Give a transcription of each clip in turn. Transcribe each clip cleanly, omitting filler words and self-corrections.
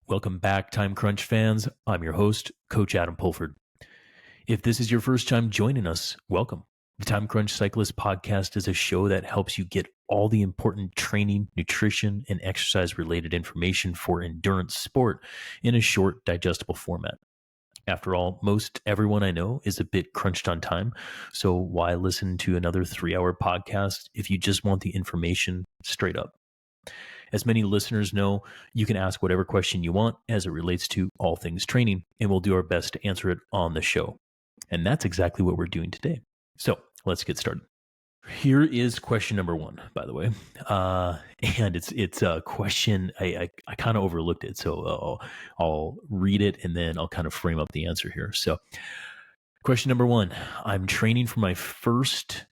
Welcome back, Time Crunch fans. I'm your host, Coach Adam Pulford. If this is your first time joining us, welcome. The Time-Crunched Cyclists podcast is a show that helps you get all the important training, nutrition, and exercise-related information for endurance sport in a short, digestible format. After all, most everyone I know is a bit crunched on time, so why listen to another 3-hour podcast if you just want the information straight up? As many listeners know, you can ask whatever question you want as it relates to all things training, and we'll do our best to answer it on the show. And that's exactly what we're doing today. So let's get started. Here is question number 1, by the way. And it's a question, I kind of overlooked it. So I'll read it and then I'll kind of frame up the answer here. So question number 1, I'm training for my first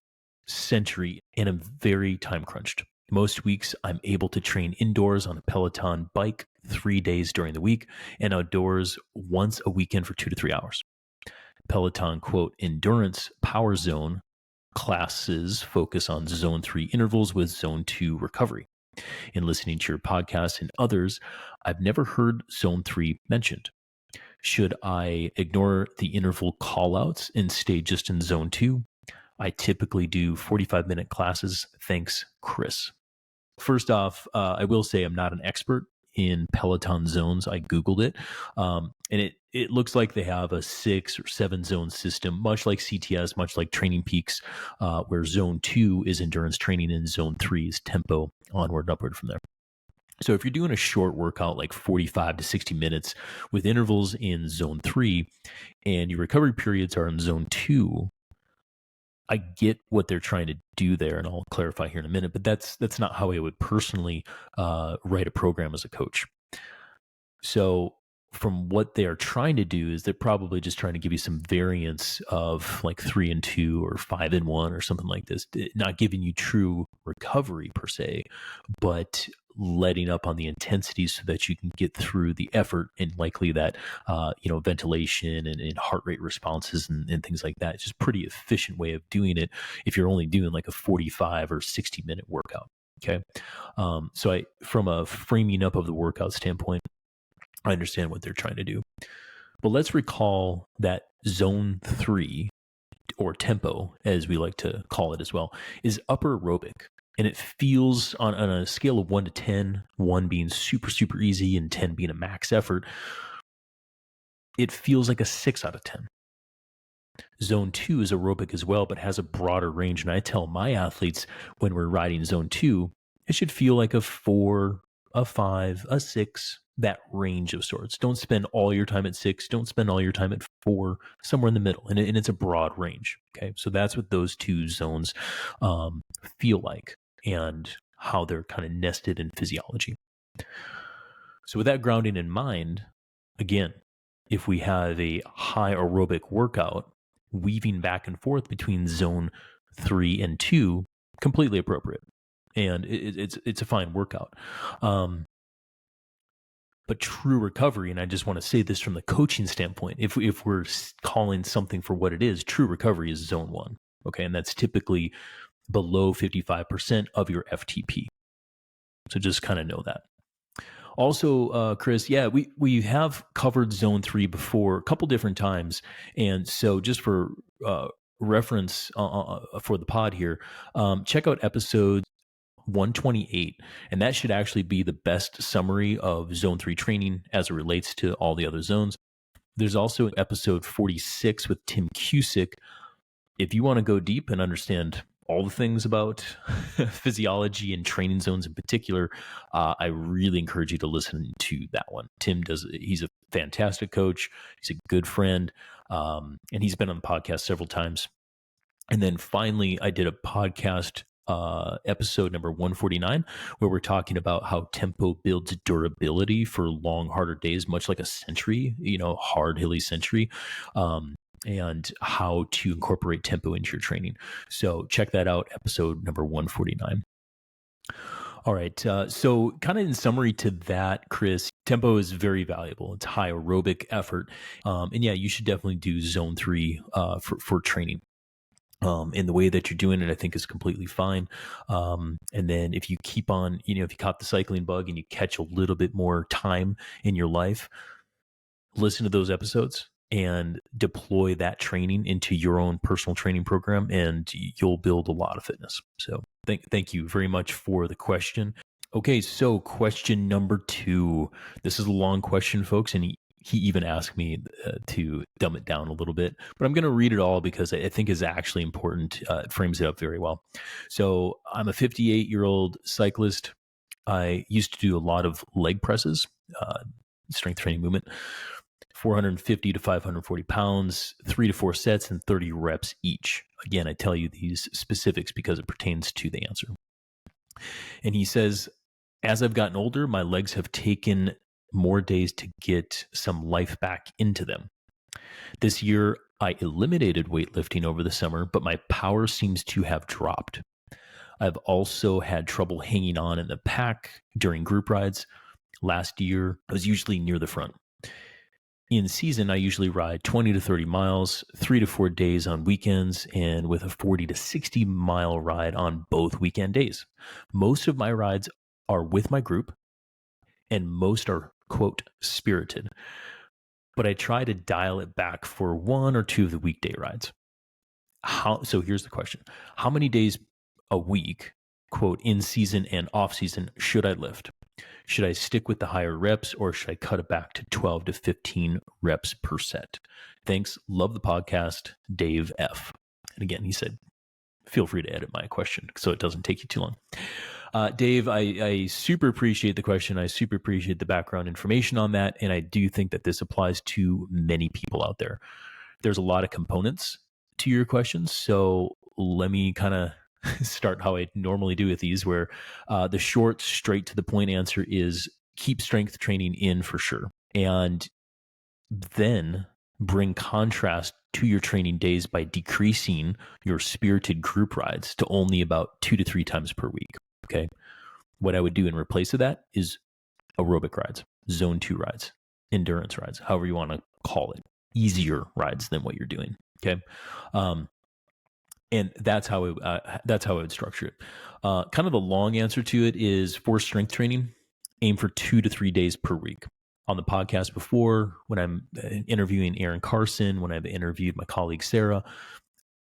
century and I'm very time crunched. Most weeks, I'm able to train indoors on a Peloton bike 3 days during the week and outdoors once a weekend for 2 to 3 hours. Peloton, quote, endurance power zone classes focus on zone 3 intervals with zone 2 recovery. In listening to your podcast and others, I've never heard zone 3 mentioned. Should I ignore the interval callouts and stay just in zone 2? I typically do 45-minute classes. Thanks, Chris. First off, I will say I'm not an expert in Peloton zones. I Googled it, and it looks like they have a 6 or 7 zone system, much like CTS, much like Training Peaks, where zone 2 is endurance training and zone 3 is tempo, onward and upward from there. So if you're doing a short workout, like 45 to 60 minutes with intervals in zone 3, and your recovery periods are in zone 2, I get what they're trying to do there, and I'll clarify here in a minute, but that's not how I would personally write a program as a coach. So from what they are trying to do is they're probably just trying to give you some variance of like 3 and 2 or 5 and 1 or something like this, not giving you true recovery per se, but letting up on the intensity so that you can get through the effort and likely that, ventilation and heart rate responses and things like that. It's just a pretty efficient way of doing it if you're only doing like a 45 or 60 minute workout. Okay. So from a framing up of the workout standpoint, I understand what they're trying to do. But let's recall that zone 3 or tempo, as we like to call it as well, is upper aerobic. And it feels on a scale of 1 to 10, 1 being super, super easy and 10 being a max effort, it feels like a 6 out of 10. Zone 2 is aerobic as well, but has a broader range. And I tell my athletes when we're riding zone 2, it should feel like a 4, a 5, a 6, that range of sorts. Don't spend all your time at 6. Don't spend all your time at 4, somewhere in the middle. And it's a broad range. Okay. So that's what those 2 zones feel like and how they're kind of nested in physiology. So with that grounding in mind, again, if we have a high aerobic workout, weaving back and forth between zone 3 and 2, completely appropriate. And it's a fine workout. But true recovery, and I just want to say this from the coaching standpoint, if we're calling something for what it is, true recovery is zone 1. Okay. And that's typically below 55% of your FTP. So just kind of know that. Also, Chris, yeah, we have covered zone 3 before a couple different times. And so just for reference for the pod here, check out episode 128, and that should actually be the best summary of zone 3 training as it relates to all the other zones. There's also episode 46 with Tim Cusick. If you want to go deep and understand all the things about physiology and training zones in particular, I really encourage you to listen to that one. He's a fantastic coach. He's a good friend. And he's been on the podcast several times. And then finally, I did a podcast episode number 149, where we're talking about how tempo builds durability for long, harder days, much like a century, hard, hilly century, and how to incorporate tempo into your training. So check that out, episode number 149. All right. So kind of in summary to that, Chris, tempo is very valuable. It's high aerobic effort. And yeah, you should definitely do zone 3 for training. in the way that you're doing it, I think is completely fine. And then if you keep on, if you caught the cycling bug and you catch a little bit more time in your life, listen to those episodes and deploy that training into your own personal training program, and you'll build a lot of fitness. So thank you very much for the question. Okay, so question number 2. This is a long question, folks, and he even asked me to dumb it down a little bit, but I'm going to read it all because I think it's actually important. It frames it up very well. So I'm a 58-year-old cyclist. I used to do a lot of leg presses, strength training movement, 450 to 540 pounds, 3 to 4 sets, and 30 reps each. Again, I tell you these specifics because it pertains to the answer. And he says, as I've gotten older, my legs have taken more days to get some life back into them. This year, I eliminated weightlifting over the summer, but my power seems to have dropped. I've also had trouble hanging on in the pack during group rides. Last year, I was usually near the front. In season, I usually ride 20 to 30 miles, 3 to 4 days on weekends, and with a 40 to 60 mile ride on both weekend days. Most of my rides are with my group, and most are, quote, spirited. But I try to dial it back for 1 or 2 of the weekday rides. So here's the question. How many days a week, quote, in season and off season, should I lift? Should I stick with the higher reps, or should I cut it back to 12 to 15 reps per set? Thanks. Love the podcast, Dave F. And again, he said, feel free to edit my question so it doesn't take you too long. Dave, I super appreciate the question. I super appreciate the background information on that. And I do think that this applies to many people out there. There's a lot of components to your questions. So let me kind of start how I normally do with these, where the short, straight to the point answer is keep strength training in for sure. And then bring contrast to your training days by decreasing your spirited group rides to only about 2 to 3 times per week. Okay. What I would do in replace of that is aerobic rides, zone 2 rides, endurance rides, however you want to call it, easier rides than what you're doing. Okay. And that's how I would structure it. Kind of the long answer to it is, for strength training, aim for 2 to 3 days per week. On the podcast before, when I'm interviewing Aaron Carson, when I've interviewed my colleague Sarah,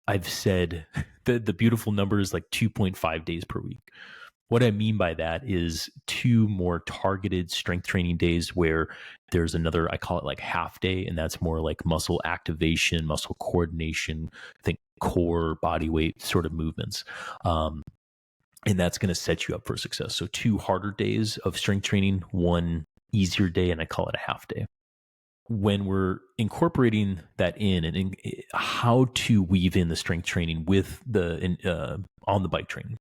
I've said the beautiful number is like 2.5 days per week. What I mean by that is 2 more targeted strength training days where there's another, I call it like half day, and that's more like muscle activation, muscle coordination, I think core, body weight sort of movements. And that's going to set you up for success. So 2 harder days of strength training, 1 easier day, and I call it a half day. When we're incorporating that in, and how to weave in the strength training with the on the bike training,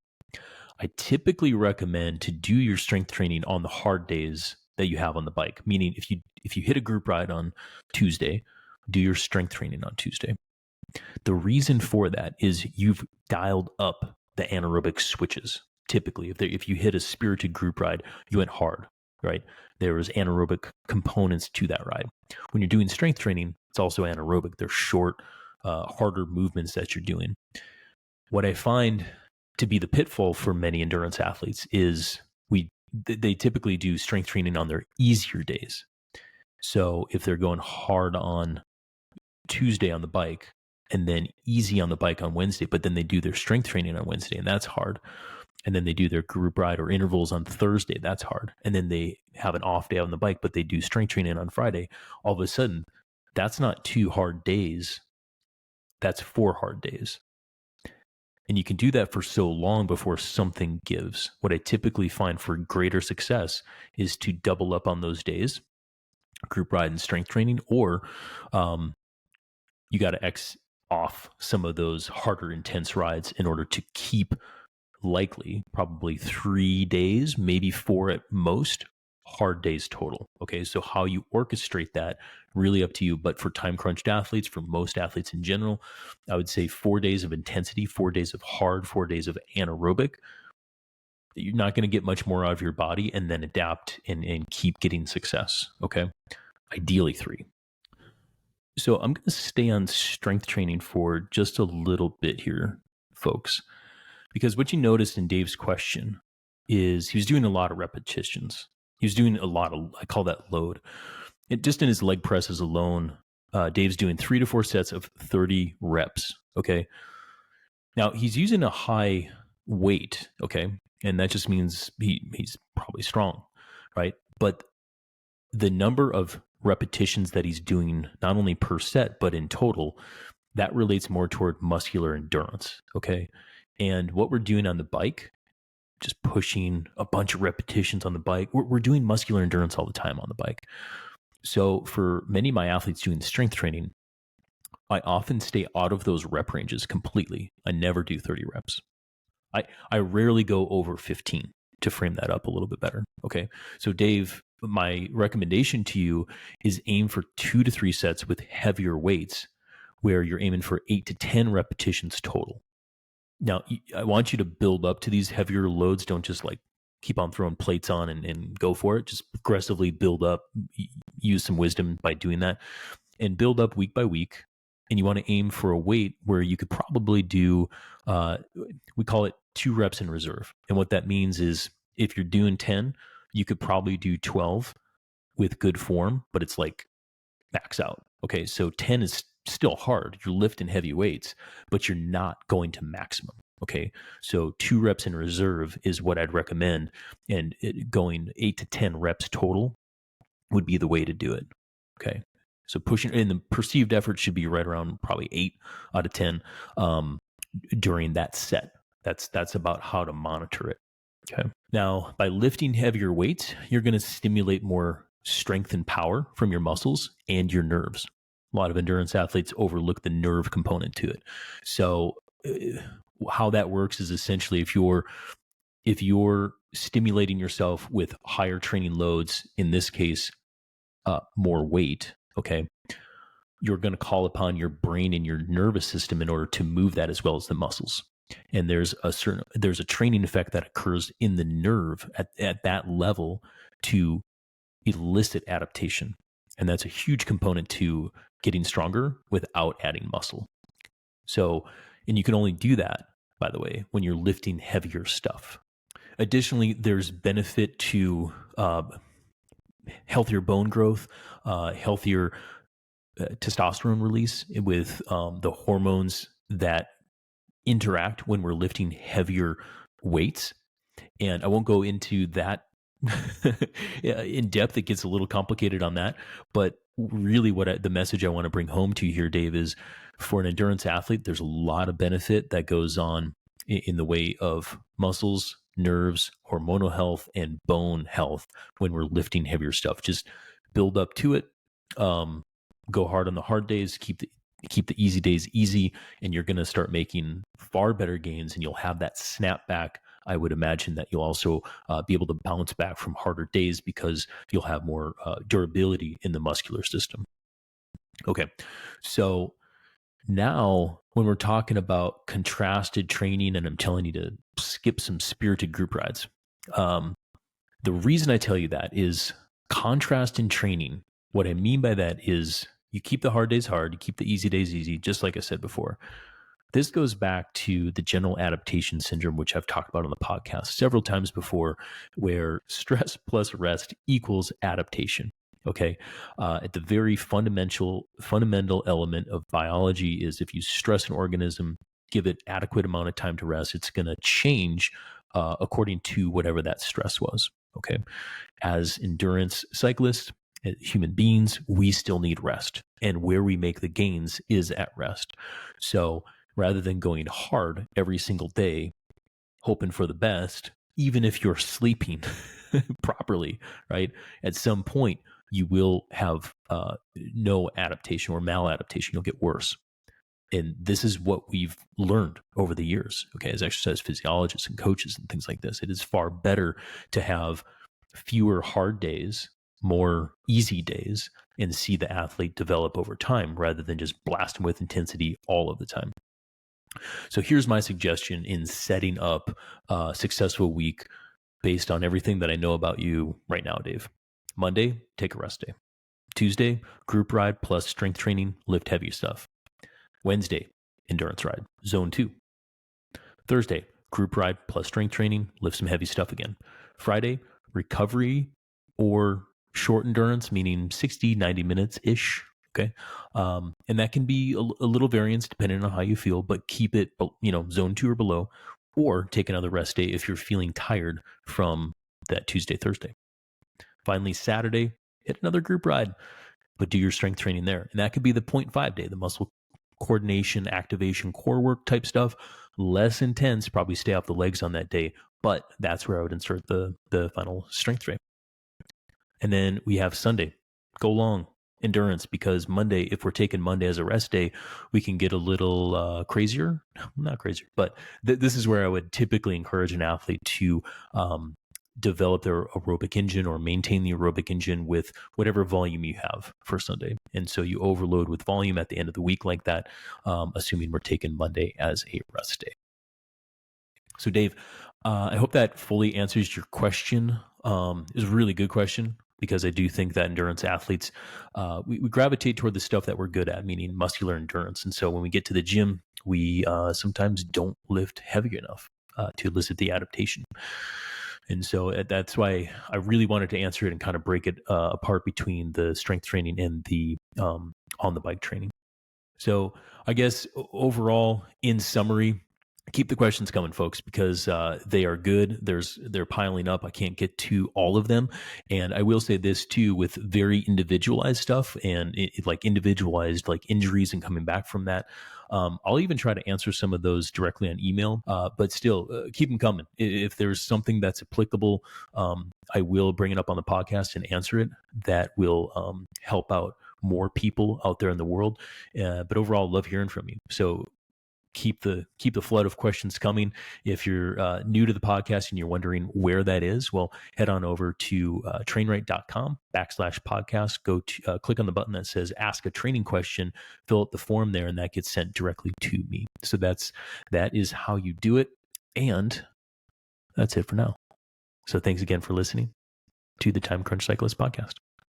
I typically recommend to do your strength training on the hard days that you have on the bike. Meaning, if you hit a group ride on Tuesday, do your strength training on Tuesday. The reason for that is you've dialed up the anaerobic switches. Typically, if you hit a spirited group ride, you went hard, right? There was anaerobic components to that ride. When you're doing strength training, it's also anaerobic. They're short, harder movements that you're doing. What I find to be the pitfall for many endurance athletes is they typically do strength training on their easier days. So if they're going hard on Tuesday on the bike and then easy on the bike on Wednesday, but then they do their strength training on Wednesday, and that's hard. And then they do their group ride or intervals on Thursday, that's hard. And then they have an off day on the bike, but they do strength training on Friday. All of a sudden, that's not 2 hard days. That's 4 hard days. And you can do that for so long before something gives. What I typically find for greater success is to double up on those days, group ride and strength training, or you got to X off some of those harder, intense rides in order to keep likely probably 3 days, maybe 4 at most, hard days total. Okay, so how you orchestrate that, really up to you. But for time-crunched athletes, for most athletes in general, I would say 4 days of intensity, 4 days of hard, 4 days of anaerobic. You're not going to get much more out of your body, and then adapt and keep getting success. Okay, ideally 3. So I'm going to stay on strength training for just a little bit here, folks, because what you noticed in Dave's question is he was doing a lot of repetitions. He was doing a lot of, I call that load. Just in his leg presses alone, Dave's doing 3 to 4 sets of 30 reps. Okay. Now he's using a high weight. Okay. And that just means he's probably strong, right? But the number of repetitions that he's doing, not only per set, but in total, that relates more toward muscular endurance. Okay. And what we're doing on the bike, just pushing a bunch of repetitions on the bike, we're doing muscular endurance all the time on the bike. So for many of my athletes doing strength training, I often stay out of those rep ranges completely. I never do 30 reps. I rarely go over 15 to frame that up a little bit better. Okay. So Dave, my recommendation to you is aim for 2 to 3 sets with heavier weights where you're aiming for 8 to 10 repetitions total. Now, I want you to build up to these heavier loads. Don't just like keep on throwing plates on and go for it. Just progressively build up, use some wisdom by doing that, and build up week by week. And you want to aim for a weight where you could probably do, we call it 2 reps in reserve. And what that means is if you're doing 10, you could probably do 12 with good form, but it's like max out. Okay. So 10 is still hard. You're lifting heavy weights, but you're not going to maximum. Okay. So 2 reps in reserve is what I'd recommend. And going 8 to 10 reps total would be the way to do it. Okay. So pushing, and the perceived effort should be right around probably 8 out of 10 during that set. That's about how to monitor it. Okay. Now, by lifting heavier weights, you're going to stimulate more strength and power from your muscles and your nerves. A lot of endurance athletes overlook the nerve component to it. So, how that works is essentially if you're stimulating yourself with higher training loads, in this case, more weight, okay, you're going to call upon your brain and your nervous system in order to move that as well as the muscles. And there's a training effect that occurs in the nerve at that level to elicit adaptation. And that's a huge component to getting stronger without adding muscle. So, and you can only do that, by the way, when you're lifting heavier stuff. Additionally, there's benefit to healthier bone growth, healthier testosterone release with the hormones that interact when we're lifting heavier weights. And I won't go into that in depth. It gets a little complicated on that. But really the message I want to bring home to you here, Dave, is for an endurance athlete, there's a lot of benefit that goes on in the way of muscles, nerves, hormonal health, and bone health when we're lifting heavier stuff. Just build up to it. Go hard on the hard days, keep the easy days easy, and you're going to start making far better gains, and you'll have that snapback. I would imagine that you'll also be able to bounce back from harder days because you'll have more durability in the muscular system. Okay, so now when we're talking about contrasted training, and I'm telling you to skip some spirited group rides, the reason I tell you that is contrast in training. What I mean by that is you keep the hard days hard, you keep the easy days easy, just like I said before. This goes back to the general adaptation syndrome, which I've talked about on the podcast several times before, where stress plus rest equals adaptation. Okay. At the very fundamental element of biology is if you stress an organism, give it adequate amount of time to rest, it's going to change according to whatever that stress was. Okay. As endurance cyclists, human beings, we still need rest. And where we make the gains is at rest. So rather than going hard every single day, hoping for the best, even if you're sleeping properly, right? At some point, you will have no adaptation or maladaptation. You'll get worse. And this is what we've learned over the years, okay, as exercise physiologists and coaches and things like this. It is far better to have fewer hard days, more easy days, and see the athlete develop over time rather than just blast them with intensity all of the time. So here's my suggestion in setting up a successful week based on everything that I know about you right now, Dave. Monday, take a rest day. Tuesday, group ride plus strength training, lift heavy stuff. Wednesday, endurance ride, zone 2. Thursday, group ride plus strength training, lift some heavy stuff again. Friday, recovery or short endurance, meaning 60, 90 minutes-ish. Okay. And that can be a little variance depending on how you feel, but keep it, zone 2 or below, or take another rest day if you're feeling tired from that Tuesday, Thursday. Finally, Saturday, hit another group ride, but do your strength training there. And that could be the 0.5 day, the muscle coordination, activation, core work type stuff. Less intense, probably stay off the legs on that day, but that's where I would insert the final strength day. And then we have Sunday, go long, endurance, because Monday, if we're taking Monday as a rest day, we can get a little crazier. Not crazier, but this is where I would typically encourage an athlete to develop their aerobic engine or maintain the aerobic engine with whatever volume you have for Sunday. And so you overload with volume at the end of the week like that, assuming we're taking Monday as a rest day. So Dave, I hope that fully answers your question. It's a really good question because I do think that endurance athletes, we gravitate toward the stuff that we're good at, meaning muscular endurance. And so when we get to the gym, we sometimes don't lift heavy enough to elicit the adaptation. And so that's why I really wanted to answer it and kind of break it apart between the strength training and the on the bike training. So I guess overall, in summary, keep the questions coming, folks, because they are good. They're piling up. I can't get to all of them. And I will say this too, with very individualized stuff and like individualized like injuries and coming back from that. I'll even try to answer some of those directly on email, but still keep them coming. If there's something that's applicable, I will bring it up on the podcast and answer it. That will help out more people out there in the world. But overall, love hearing from you. So keep the flood of questions coming. If you're new to the podcast and you're wondering where that is, well, head on over to trainright.com/podcast. Go to click on the button that says ask a training question, fill out the form there, and that gets sent directly to me. So that is how you do it. And that's it for now. So thanks again for listening to the Time-Crunched Cyclists podcast.